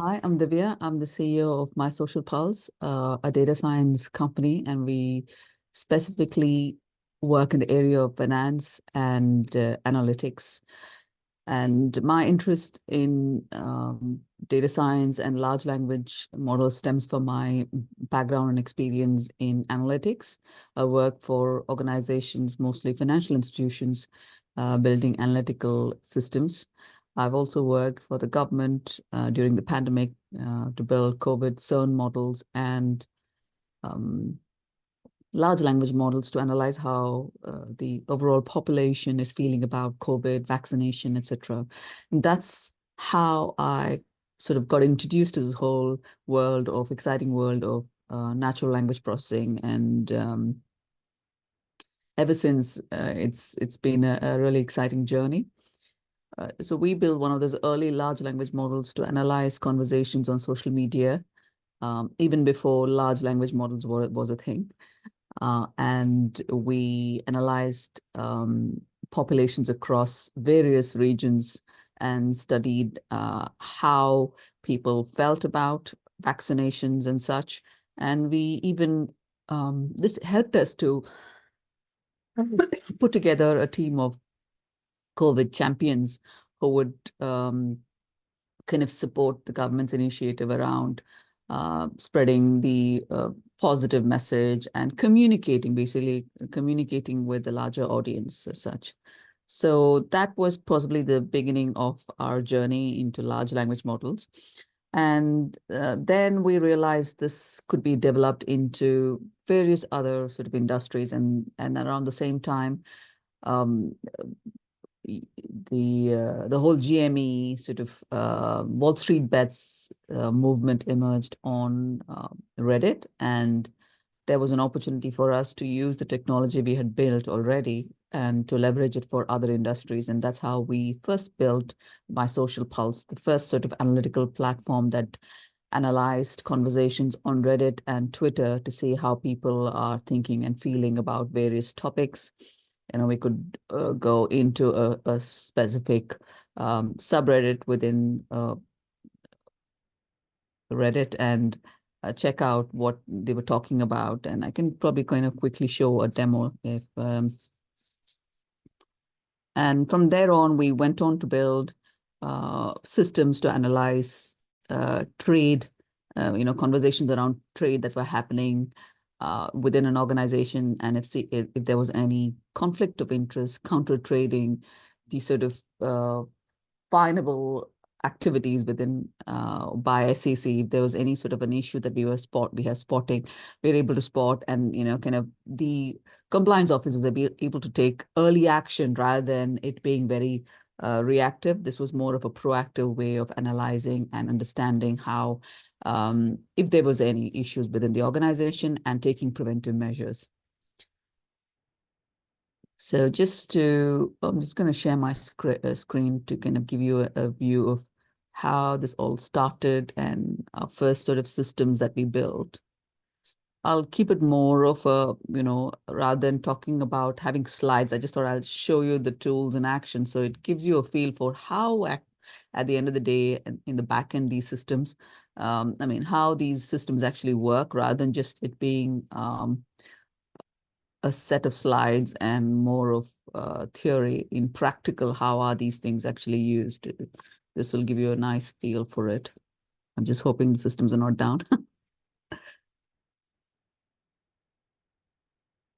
Hi, I'm Divya. I'm the CEO of MySocialPulse, a data science company, and we specifically work in the area of finance and analytics. And my interest in data science and large language models stems from my background and experience in analytics. I work for organizations, mostly financial institutions, building analytical systems. I've also worked for the government during the pandemic to build COVID CERN models and um, large language models to analyze how the overall population is feeling about COVID, vaccination, etc. And that's how I sort of got introduced to this whole exciting world of natural language processing. And ever since, it's been a really exciting journey. So we built one of those early large language models to analyze conversations on social media, even before large language models was a thing. And we analyzed populations across various regions and studied how people felt about vaccinations and such. And we even, this helped us to put together a team of COVID champions who would kind of support the government's initiative around spreading the positive message and basically communicating with the larger audience as such. So that was possibly the beginning of our journey into large language models. And then we realized this could be developed into various other sort of industries. And around the same time, um, the whole GME sort of Wall Street bets movement emerged on Reddit, and there was an opportunity for us to use the technology we had built already and to leverage it for other industries. And that's how we first built MySocialPulse, the first sort of analytical platform that analyzed conversations on Reddit and Twitter to see how people are thinking and feeling about various topics. We could go into a specific subreddit within Reddit and check out what they were talking about. And I can probably kind of quickly show a demo if. And from there on, we went on to build systems to analyze trade, conversations around trade that were happening within an organization, and if there was any conflict of interest, counter trading, the sort of finable activities within by SEC, if there was any sort of an issue that we were spotting, we were able to spot, and kind of the compliance officers are be able to take early action rather than it being very reactive. This was more of a proactive way of analyzing and understanding how if there was any issues within the organization and taking preventive measures. So I'm just going to share my screen to kind of give you a view of how this all started and our first sort of systems that we built. I'll keep it more of a, rather than talking about having slides, I just thought I'll show you the tools in action. So it gives you a feel for how at the end of the day, in the back end, these systems, how these systems actually work rather than just it being a set of slides and more of theory. In practical, how are these things actually used? This will give you a nice feel for it. I'm just hoping the systems are not down.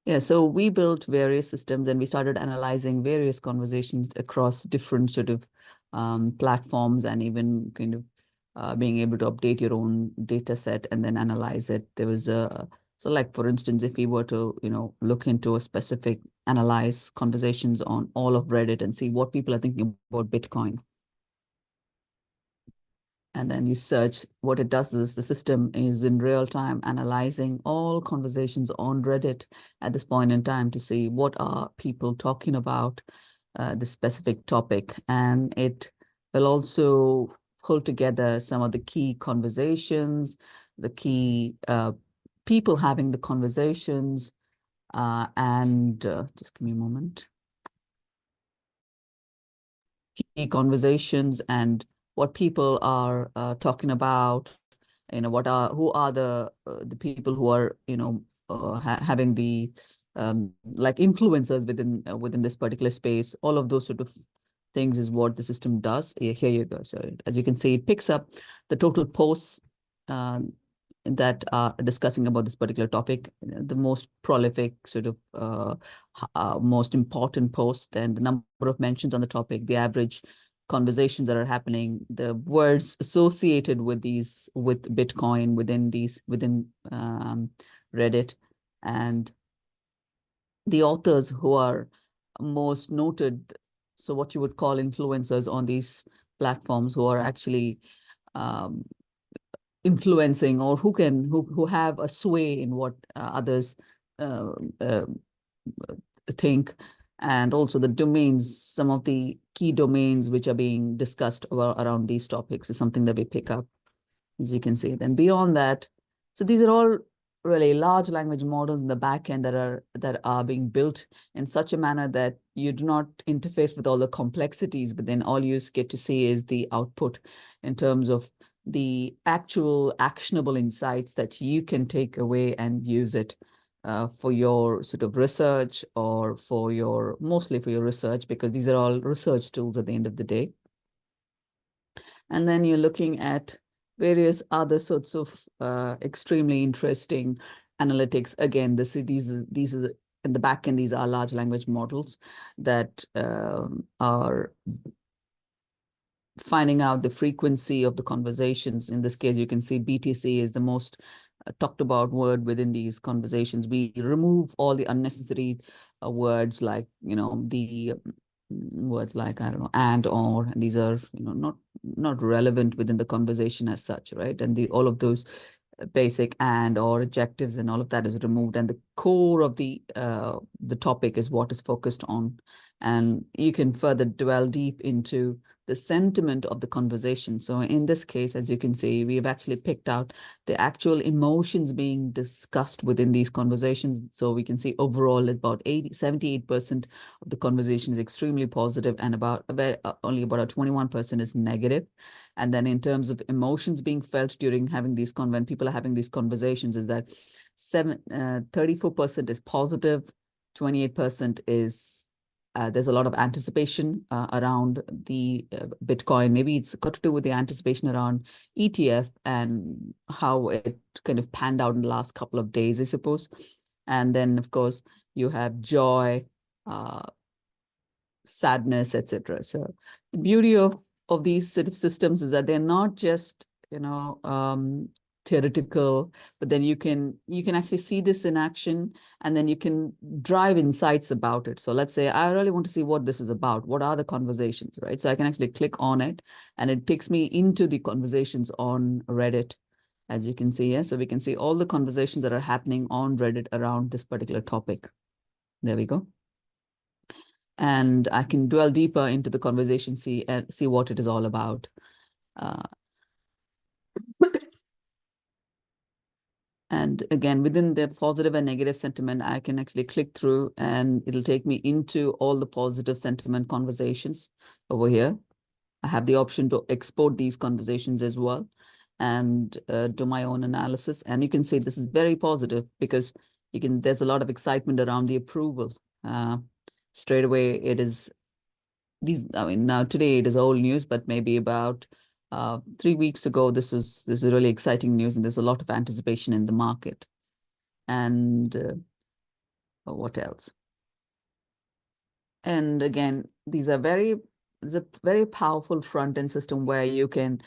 Yeah, so we built various systems and we started analyzing various conversations across different sort of platforms, and even kind of being able to update your own data set and then analyze it. There was so like, for instance, if we were to, look into a specific, analyze conversations on all of Reddit and see what people are thinking about Bitcoin. And then you search, what it does is the system is in real time analyzing all conversations on Reddit at this point in time to see what are people talking about the specific topic. And it will also pull together some of the key conversations, the key people having the conversations, and just give me a moment. Key conversations and what people are talking about, who are the people who are, having the like influencers within this particular space. All of those sort of things is what the system does. Here you go. So as you can see, it picks up the total posts that are discussing about this particular topic, the most prolific sort of most important posts, and the number of mentions on the topic, the average conversations that are happening, the words associated with Bitcoin within Reddit, and the authors who are most noted. So what you would call influencers on these platforms, who are actually um, influencing, or who have a sway in what others uh, uh, think, and also the domains, some of the key domains which are being discussed around these topics is something that we pick up, as you can see. Then beyond that, so these are all really large language models in the back end that are being built in such a manner that you do not interface with all the complexities, but then all you get to see is the output in terms of the actual actionable insights that you can take away and use it for your sort of research, or mostly for your research, because these are all research tools at the end of the day. And then you're looking at various other sorts of extremely interesting analytics. Again, these are in the back end, these are large language models that are finding out the frequency of the conversations. In this case, you can see BTC is the most talked about word within these conversations. We remove all the unnecessary words, like, the words like, I don't know, and, or, and these are, not relevant within the conversation as such, right? And all of those basic and or adjectives and all of that is removed, and the core of the topic is what is focused on. And you can further dwell deep into the sentiment of the conversation. So in this case, as you can see, we have actually picked out the actual emotions being discussed within these conversations. So we can see overall about 78% of the conversation is extremely positive, and only about 21% is negative. And then in terms of emotions being felt during having these when people are having these conversations, is that 34% is positive, 28% is there's a lot of anticipation around the Bitcoin. Maybe it's got to do with the anticipation around ETF and how it kind of panned out in the last couple of days, I suppose. And then, of course, you have joy, sadness, etc. So the beauty of these sort of systems is that they're not just, theoretical, but then you can actually see this in action, and then you can drive insights about it. So let's say I really want to see what this is about. What are the conversations, right? So I can actually click on it, and it takes me into the conversations on Reddit, as you can see. Yeah, so we can see all the conversations that are happening on Reddit around this particular topic. There we go. And I can dwell deeper into the conversation, see what it is all about. And again, within the positive and negative sentiment, I can actually click through, and it'll take me into all the positive sentiment conversations over here. I have the option to export these conversations as well, and do my own analysis. And you can see this is very positive, because there's a lot of excitement around the approval. Straight away, it is now today it is old news, but maybe about 3 weeks ago, this is really exciting news, and there's a lot of anticipation in the market. And what else? And again, it's a very powerful front end system where you can,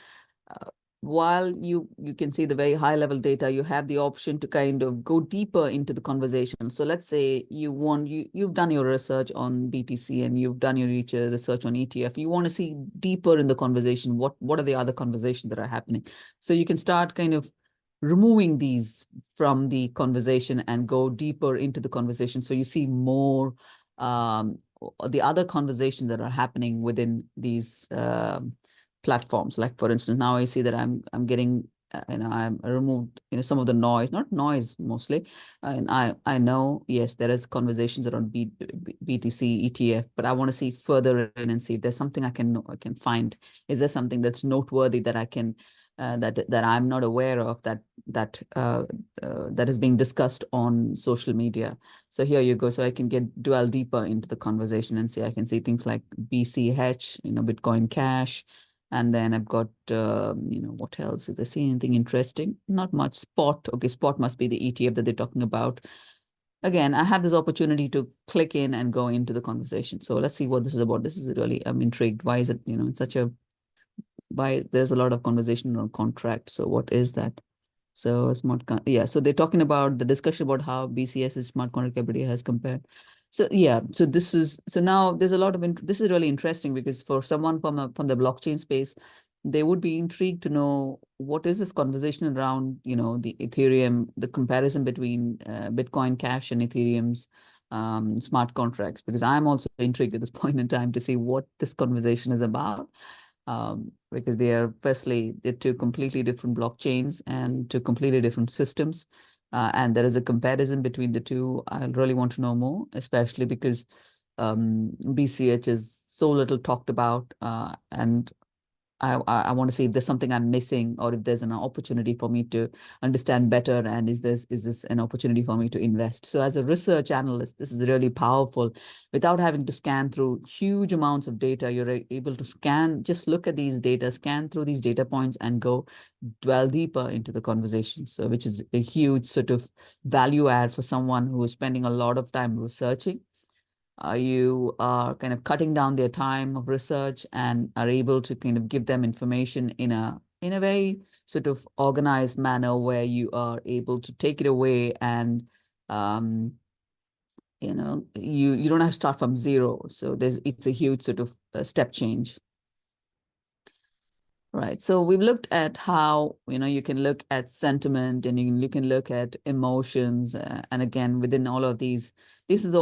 while you can see the very high level data, you have the option to kind of go deeper into the conversation. So let's say you've done your research on BTC, and you've done your research on ETF. You want to see deeper in the conversation. What are the other conversations that are happening? So you can start kind of removing these from the conversation and go deeper into the conversation. So you see more the other conversations that are happening within these platforms. Like, for instance, now I see that I'm getting I removed some of the noise, not noise mostly, and I know, yes, there is conversations around BTC ETF, but I want to see further in and see if there's something I can find. Is there something that's noteworthy that I can that I'm not aware of, that is being discussed on social media? So here you go. So I can dwell deeper into the conversation and see. I can see things like BCH, Bitcoin Cash. And then I've got, what else? Is I see anything interesting? Not much. Spot. Okay, Spot must be the ETF that they're talking about. Again, I have this opportunity to click in and go into the conversation. So let's see what this is about. This is really, I'm intrigued. Why is it, it's such a, why there's a lot of conversation on contract. So what is that? So so they're talking about the discussion about how BCS's smart contract capability has compared. So yeah, so now there's a lot of this is really interesting, because for someone from the blockchain space, they would be intrigued to know what is this conversation around, the Ethereum, the comparison between Bitcoin Cash and Ethereum's smart contracts, because I'm also intrigued at this point in time to see what this conversation is about. Because they're two completely different blockchains and two completely different systems. And there is a comparison between the two. I really want to know more, especially because BCH is so little talked about. And I want to see if there's something I'm missing, or if there's an opportunity for me to understand better, and is this an opportunity for me to invest? So as a research analyst, this is really powerful. Without having to scan through huge amounts of data, you're able to just look at these data, scan through these data points, and go dwell deeper into the conversation. So which is a huge sort of value add for someone who is spending a lot of time researching. You are kind of cutting down their time of research and are able to kind of give them information in a very sort of organized manner, where you are able to take it away, and you don't have to start from zero. So it's a huge sort of step change. Right. So we've looked at how, you can look at sentiment, and you can look at emotions. And again, within all of these, this is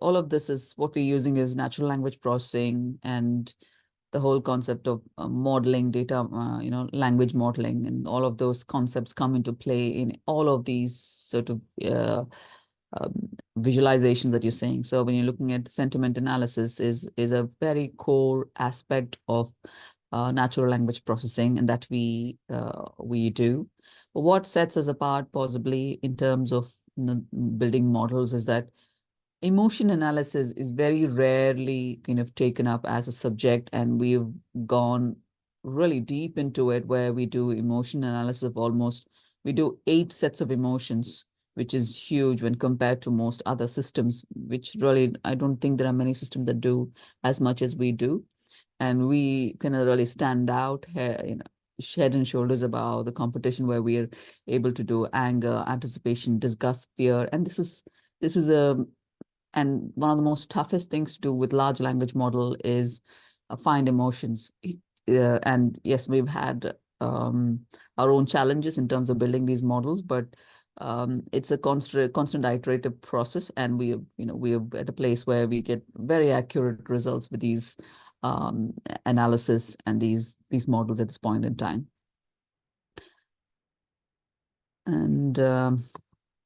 all of this is what we're using is natural language processing, and the whole concept of modeling data, language modeling, and all of those concepts come into play in all of these sort of um, visualizations that you're saying. So when you're looking at sentiment analysis, is a very core aspect of natural language processing, and that we do. But what sets us apart possibly in terms of building models is that emotion analysis is very rarely kind of taken up as a subject, and we've gone really deep into it, where we do emotion analysis of we do 8 sets of emotions, which is huge when compared to most other systems, which really, I don't think there are many systems that do as much as we do. And we kind of really stand out here, head and shoulders above the competition, where we are able to do anger, anticipation, disgust, fear. And this is a and one of the most toughest things to do with large language model is find emotions. And yes, we've had our own challenges in terms of building these models, but it's a constant iterative process, and we are at a place where we get very accurate results with these analysis and these models at this point in time. And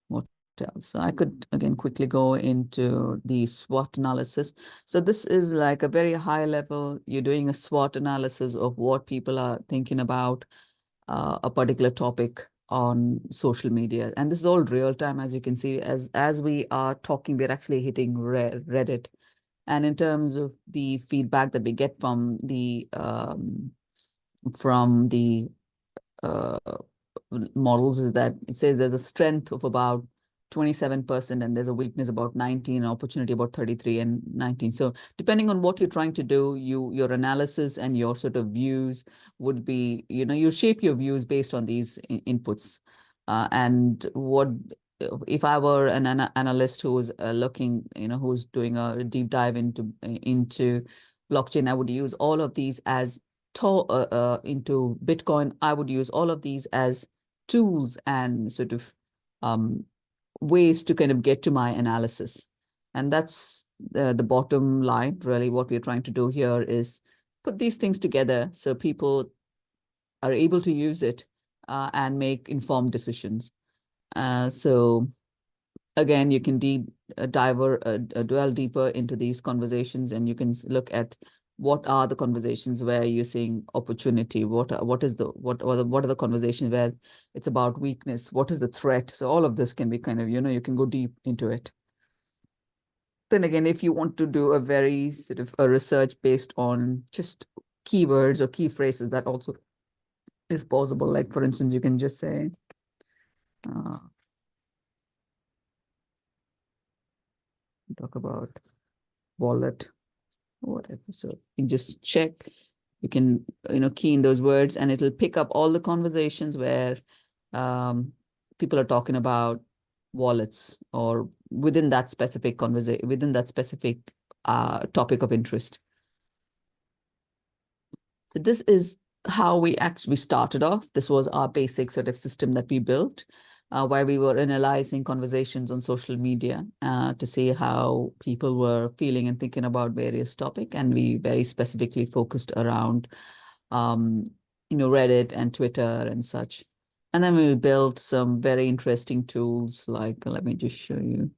what else? So I could again quickly go into the SWOT analysis. So this is like a very high level. You're doing a SWOT analysis of what people are thinking about a particular topic on social media, and this is all real time. As you can see, as we are talking, we're actually hitting Reddit. And in terms of the feedback that we get from the uh, models, is that it says there's a strength of about 27%, and there's a weakness about 19, opportunity about 33 and 19. So depending on what you're trying to do, your analysis and your sort of views would be, you shape your views based on these inputs. And what if I were an analyst who's looking, who's doing a deep dive into blockchain, I would use all of these as into Bitcoin. I would use all of these as tools and sort of ways to kind of get to my analysis. And that's the bottom line. Really, what we're trying to do here is put these things together so people are able to use it and make informed decisions. So again, you can dwell deeper into these conversations, and you can look at what are the conversations where you're seeing opportunity. What are the conversations where it's about weakness? What is the threat? So all of this can be kind of, you can go deep into it. Then again, if you want to do a very sort of a research based on just keywords or key phrases, that also is possible. Like, for instance, you can just say, talk about wallet, whatever. So you just check, you can, key in those words, and it'll pick up all the conversations where people are talking about wallets, or within that specific conversation, within that specific topic of interest. So this is how we actually started off. This was our basic sort of system that we built, while we were analyzing conversations on social media to see how people were feeling and thinking about various topics. And we very specifically focused around, Reddit and Twitter and such. And then we built some very interesting tools, like, let me just show you.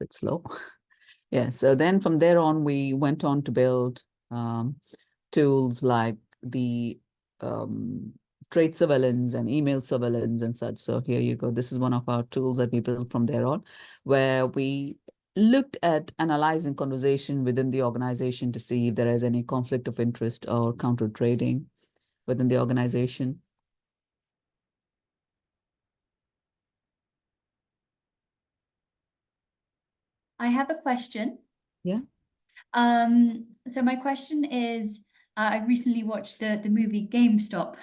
Bit slow. Yeah, so then from there on, we went on to build tools like the trade surveillance and email surveillance and such. So here you go. This is one of our tools that we built from there on, where we looked at analyzing conversation within the organization to see if there is any conflict of interest or counter trading within the organization. I have a question. Yeah. So my question is, I recently watched the movie GameStop,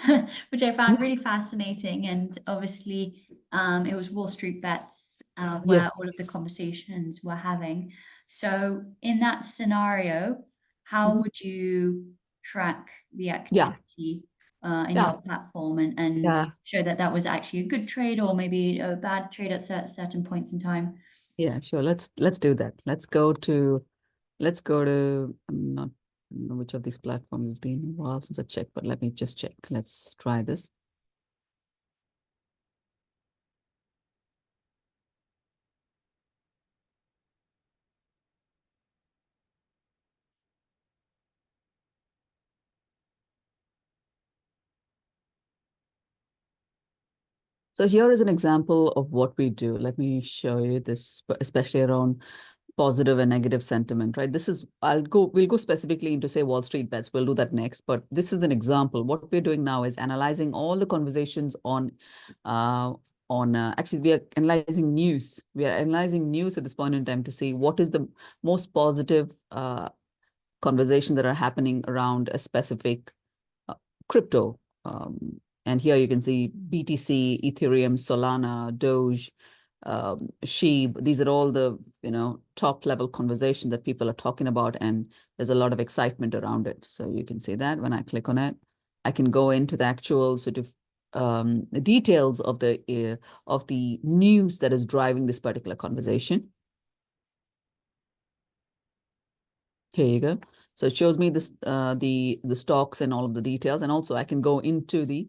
which I found really fascinating, and obviously, it was Wall Street bets, where Yes. all of the conversations were having. So in that scenario, how Mhm. would you track the Yeah. activity in Yeah. your platform, and Yeah. show that that was actually a good trade or maybe a bad trade at certain points in time? Yeah, sure. Let's do that. I'm not, I don't know which of these platforms. It's been a while since I checked, but let me just check. Let's try this. So here is an example of what we do. Let me show you this, especially around positive and negative sentiment, right? We'll go specifically into, say, Wall Street bets. We'll do that next, but this is an example. What we're doing now is analyzing all the conversations actually, we are analyzing news. We are analyzing news at this point in time to see what is the most positive conversation that are happening around a specific crypto. And here you can see BTC, Ethereum, Solana, Doge, Sheep. These are all the top level conversation that people are talking about, and there's a lot of excitement around it. So you can see that when I click on it, I can go into the actual sort of details of the news that is driving this particular conversation. Here you go. So it shows me this the stocks and all of the details, and also I can go into the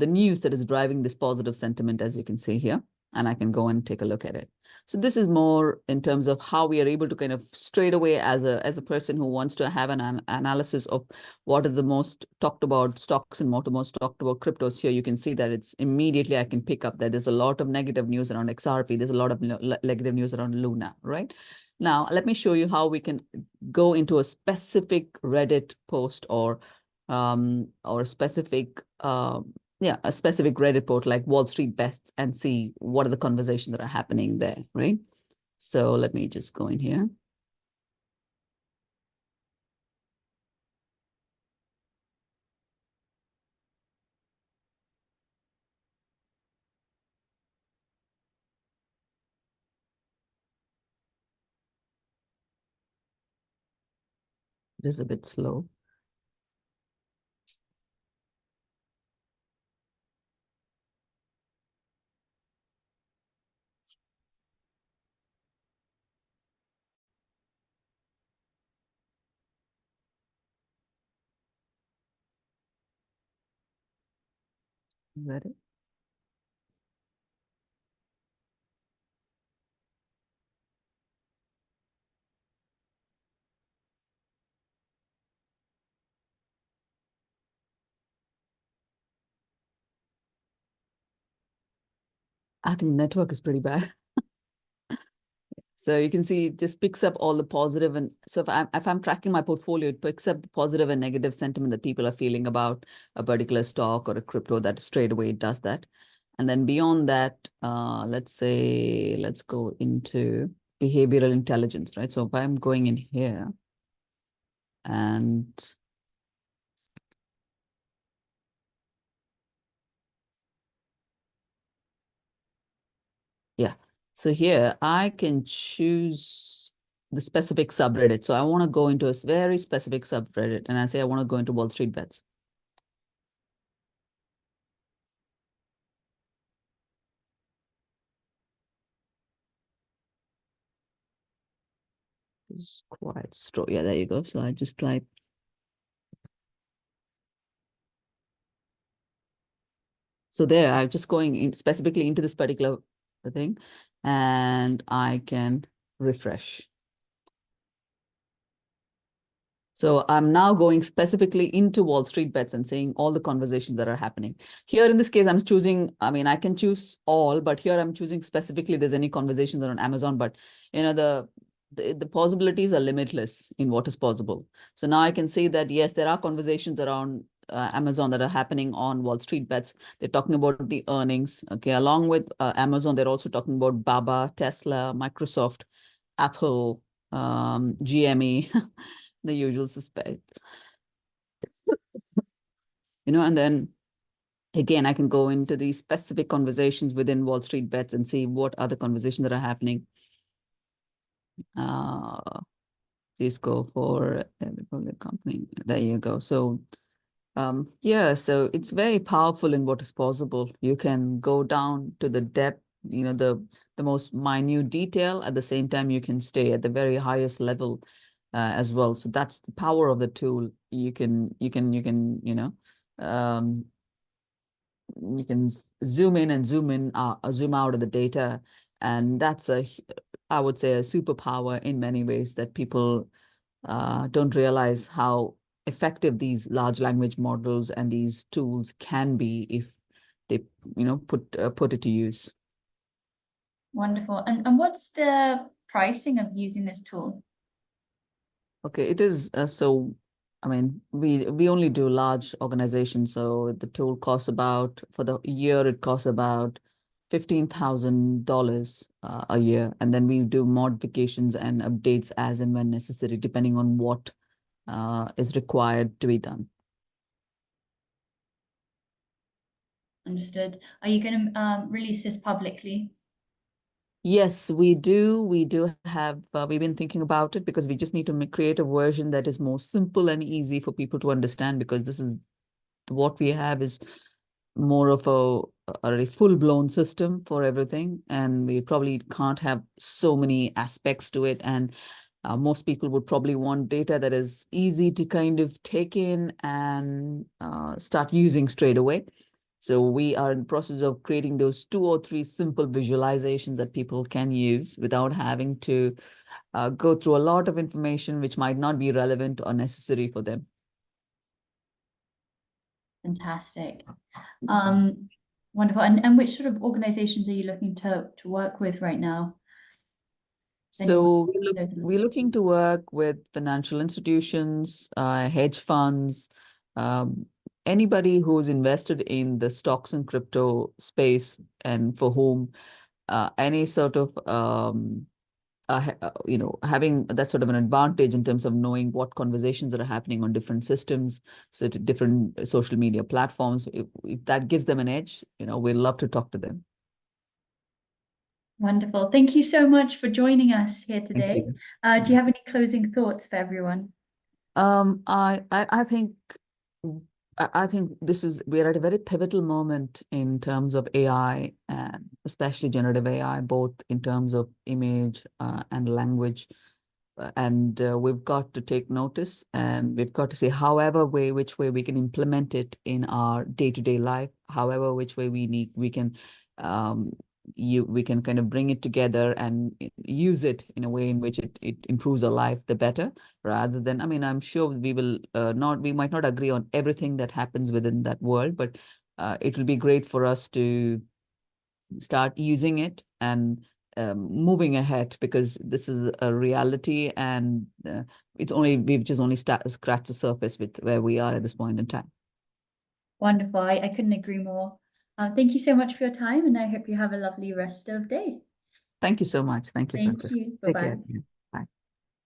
news that is driving this positive sentiment, as you can see here, and I can go and take a look at it. So this is more in terms of how we are able to kind of straight away, as a person who wants to have an analysis of what are the most talked about stocks and what the most talked about cryptos. Here you can see that it's immediately I can pick up that there's a lot of negative news around XRP. There's a lot of negative news around Luna, right? Now, let me show you how we can go into a specific Reddit post, or a specific a specific Reddit post like Wall Street Bets, and see what are the conversations that are happening there, right? So let me just go in here. It is a bit slow. Ready? I think network is pretty bad. So you can see it just picks up all the positive, and so if I'm tracking my portfolio, it picks up the positive and negative sentiment that people are feeling about a particular stock or a crypto. That straight away it does that. And then beyond that, let's go into behavioral intelligence, right? So if I'm going in here and yeah, so here I can choose the specific subreddit. So I want to go into a very specific subreddit, and I say I want to go into Wall Street bets. It's quite strong. Yeah, there you go. So I just type. So there, I'm just going in specifically into this particular thing, and I can refresh. So I'm now going specifically into Wall Street bets and seeing all the conversations that are happening. Here in this case, I'm choosing, I mean, I can choose all, but here I'm choosing specifically there's any conversations on Amazon, but the possibilities are limitless in what is possible. So now I can see that, yes, there are conversations around Amazon that are happening on Wall Street bets. They're talking about the earnings. Okay. Along with Amazon, they're also talking about Baba, Tesla, Microsoft, Apple, GME. The usual suspect. And then again, I can go into the specific conversations within Wall Street bets and see what other conversations that are happening. Cisco for a public company. There you go. So yeah, so it's very powerful in what is possible. You can go down to the depth, the most minute detail. At the same time, you can stay at the very highest level as well. So that's the power of the tool. You can zoom in and zoom out of the data, and that's I would say, a superpower in many ways that people don't realize how effective these large language models and these tools can be if they, put it to use. Wonderful. And what's the pricing of using this tool? Okay, it is so. I mean, we only do large organizations, so the tool costs about, for the year it costs about $15,000 a year, and then we do modifications and updates as and when necessary, depending on what is required to be done. Understood. Are you going to release this publicly? Yes, we do. We do have, we've been thinking about it because we just need to create a version that is more simple and easy for people to understand, because this is what we have is more of a full-blown system for everything, and we probably can't have so many aspects to it. And most people would probably want data that is easy to kind of take in and start using straight away. So we are in the process of creating those 2 or 3 simple visualizations that people can use without having to go through a lot of information which might not be relevant or necessary for them. Fantastic. Wonderful. And which sort of organizations are you looking to work with right now? So we're looking to work with financial institutions, hedge funds, anybody who's invested in the stocks and crypto space, and for whom any sort of having that sort of an advantage in terms of knowing what conversations are happening on different systems, so to different social media platforms. If that gives them an edge, we'd love to talk to them. Wonderful. Thank you so much for joining us here today. Thank Do you have any closing thoughts for everyone? I think we're at a very pivotal moment in terms of AI, and especially generative AI, both in terms of image and language. and we've got to take notice, and we've got to say which way we can implement it in our day-to-day life, however which way we can we can kind of bring it together and use it in a way in which it improves our life the better, rather than, I mean, I'm sure we might not agree on everything that happens within that world, but it will be great for us to start using it and moving ahead, because this is a reality, and we've just only scratched the surface with where we are at this point in time. Wonderful. I couldn't agree more. Thank you so much for your time, and I hope you have a lovely rest of day. Thank you so much. Thank you, Thank Francesca. you. Take Bye-bye. care.